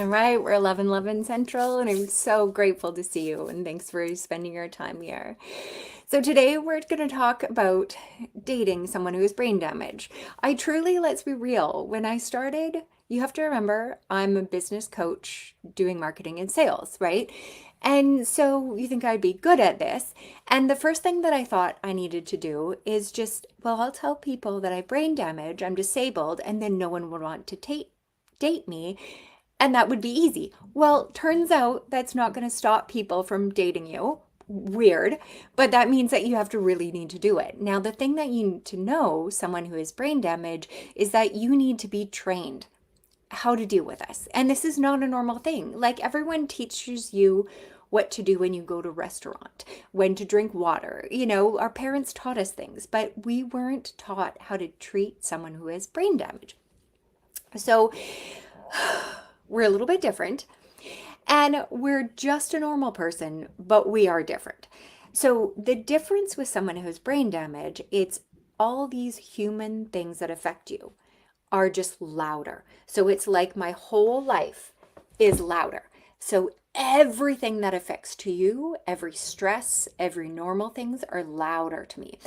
All right, we're 11:11 Central, and I'm so grateful to see you, and thanks for spending your time here. So today we're going to talk about dating someone who has brain damage. I truly, let's be real, when I started, you have to remember I'm a business coach doing marketing and sales, right? And so you think I'd be good at this. And the first thing that I thought I needed to do is just, well, I'll tell people that I have brain damage, I'm disabled, and then no one would want to date me. And that would be easy. Well, turns out that's not going to stop people from dating you. Weird, but that means that you have to really need to do it. Now, the thing that you need to know, someone who has brain damage, is that you need to be trained how to deal with this. And this is not a normal thing. Like everyone teaches you what to do when you go to a restaurant, when to drink water. You know, our parents taught us things, but we weren't taught how to treat someone who has brain damage. So we're a little bit different. And we're just a normal person, but we are different. So the difference with someone who has brain damage, it's all these human things that affect you are just louder. So it's like my whole life is louder. So everything that affects to you, every stress, every normal things are louder to me.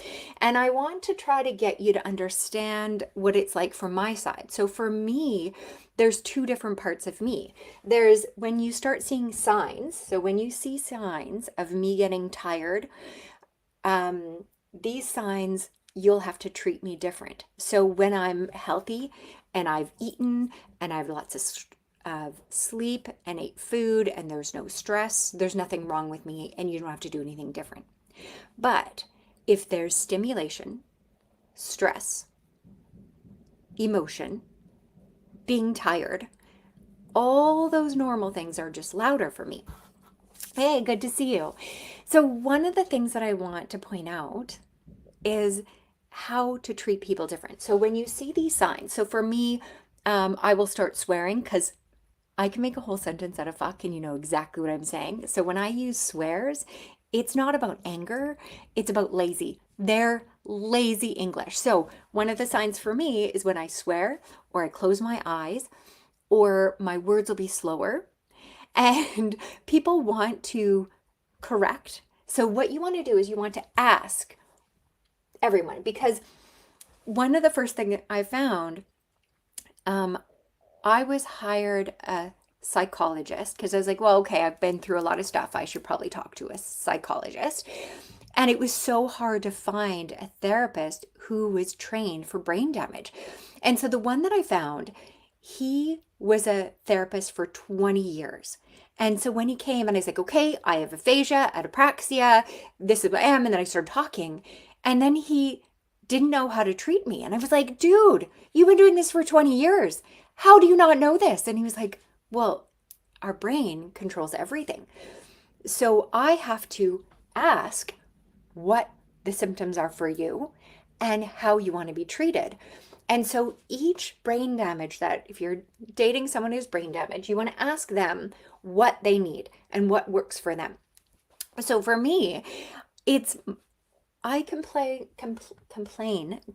And I want to try to get you to understand what it's like from my side. So for me, there's two different parts of me. There's when you start seeing signs. So when you see signs of me getting tired, these signs, you'll have to treat me different. So when I'm healthy and I've eaten and I have lots of sleep and ate food and there's no stress, there's nothing wrong with me and you don't have to do anything different. But if there's stimulation, stress, emotion, being tired, all those normal things are just louder for me. Hey, good to see you. So one of the things that I want to point out is how to treat people different. So when you see these signs, so for me, I will start swearing because I can make a whole sentence out of fuck and you know exactly what I'm saying. So when I use swears, it's not about anger, it's about lazy. They're lazy English. So one of the signs for me is when I swear or I close my eyes or my words will be slower and people want to correct. So what you want to do is you want to ask everyone because one of the first things I found, I was hired a psychologist because I was like, well, okay, I've been through a lot of stuff. I should probably talk to a psychologist. And it was so hard to find a therapist who was trained for brain damage. And so the one that I found, he was a therapist for 20 years. And so when he came and I was like, okay, I have aphasia, apraxia, this is what I am. And then I started talking. And then he didn't know how to treat me. And I was like, dude, you've been doing this for 20 years. How do you not know this? And he was like, well, our brain controls everything. So I have to ask what the symptoms are for you and how you want to be treated. And so each brain damage that if you're dating someone who's brain damaged, you want to ask them what they need and what works for them. So for me, it's I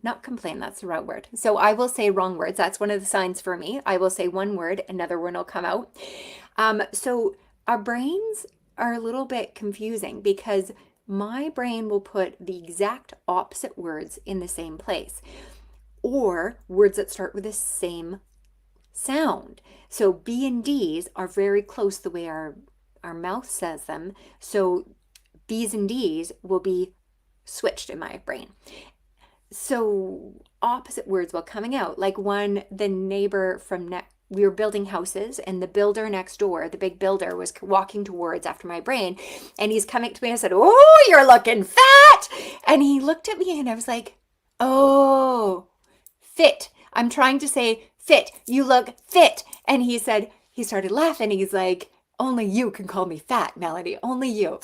not complain, that's the wrong word. So I will say wrong words. That's one of the signs for me. I will say one word, another one will come out. So our brains are a little bit confusing because my brain will put the exact opposite words in the same place or words that start with the same sound. So B and D's are very close the way our mouth says them. So B's and D's will be switched in my brain. So opposite words while coming out, like when the neighbor from we were building houses and the builder next door, the big builder was walking towards after my brain and he's coming to me and I said, oh, you're looking fat. And he looked at me and I was like, oh, fit. I'm trying to say fit. You look fit. And he said, he started laughing. He's like, only you can call me fat, Melody. Only you.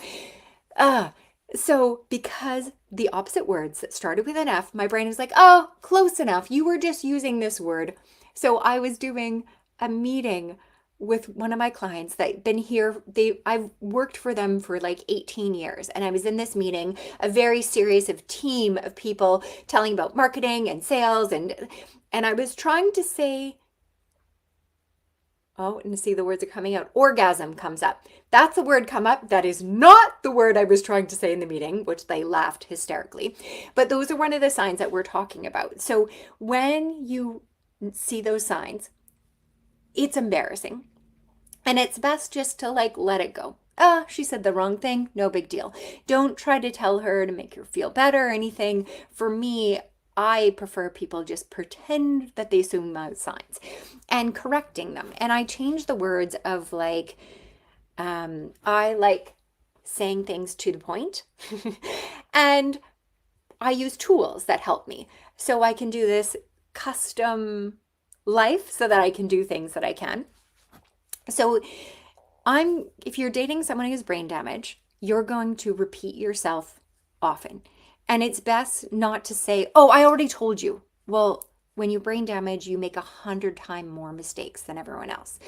So because the opposite words that started with an F, my brain was like, oh, close enough. You were just using this word. So I was doing a meeting with one of my clients that been here. I've worked for them for like 18 years. And I was in this meeting, a very serious team of people telling about marketing and sales. And I was trying to say Oh, and see the words are coming out. Orgasm comes up. That's the word come up. That is not the word I was trying to say in the meeting, which they laughed hysterically. But those are one of the signs that we're talking about. So when you see those signs, it's embarrassing. And it's best just to like let it go. She said the wrong thing. No big deal. Don't try to tell her to make her feel better or anything. For me, I prefer people just pretend that they assume those signs and correcting them. And I change the words of like, I like saying things to the point. And I use tools that help me. So I can do this custom life so that I can do things that I can. So if you're dating someone who has brain damage, you're going to repeat yourself often. And it's best not to say, oh, I already told you. Well, when you brain damage, you make 100 times more mistakes than everyone else.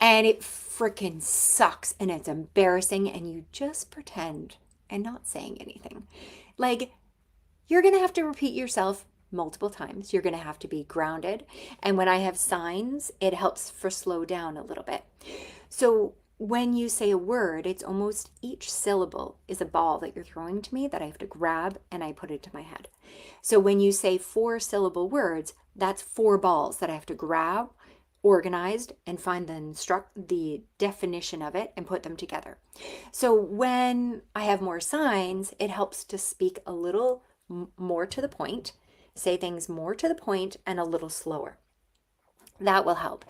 And it freaking sucks and it's embarrassing and you just pretend and not saying anything. Like, you're going to have to repeat yourself multiple times. You're going to have to be grounded. And when I have signs, it helps for slow down a little bit. So when you say a word, it's almost each syllable is a ball that you're throwing to me that I have to grab and I put it to my head. So when you say 4-syllable words, that's 4 balls that I have to grab, organized, and find the definition of it and put them together. So when I have more signs, it helps to speak a little more to the point, say things more to the point and a little slower. That will help.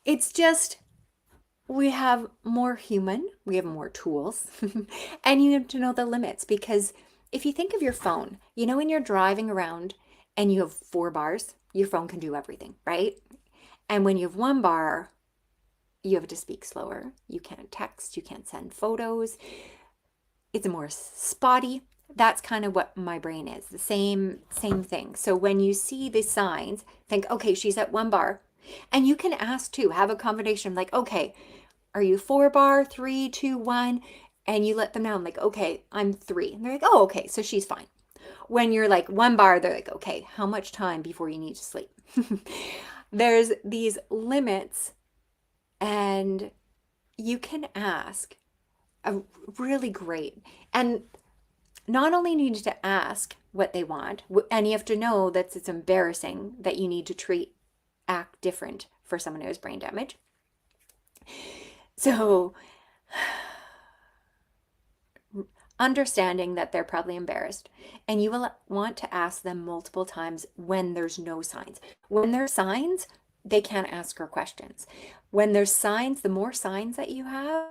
It's just, we have more human, we have more tools, and you have to know the limits, because if you think of your phone, you know, when you're driving around and you have 4 bars, your phone can do everything, right? And when you have 1 bar, you have to speak slower. You can't text, you can't send photos. It's more spotty. That's kind of what my brain is, the same thing. So when you see the signs, think, okay, she's at 1 bar. And you can ask too, have a conversation like, okay, are you 4 bar, 3, 2, 1? And you let them know, I'm like, okay, I'm 3. And they're like, oh, okay, so she's fine. When you're like 1 bar, they're like, okay, how much time before you need to sleep? There's these limits, and you can ask a really great. And not only need to ask what they want, and you have to know that it's embarrassing that you need to act different for someone who has brain damage. So understanding that they're probably embarrassed, and you will want to ask them multiple times when there's no signs. When there's signs, they can't ask her questions. When there's signs, the more signs that you have,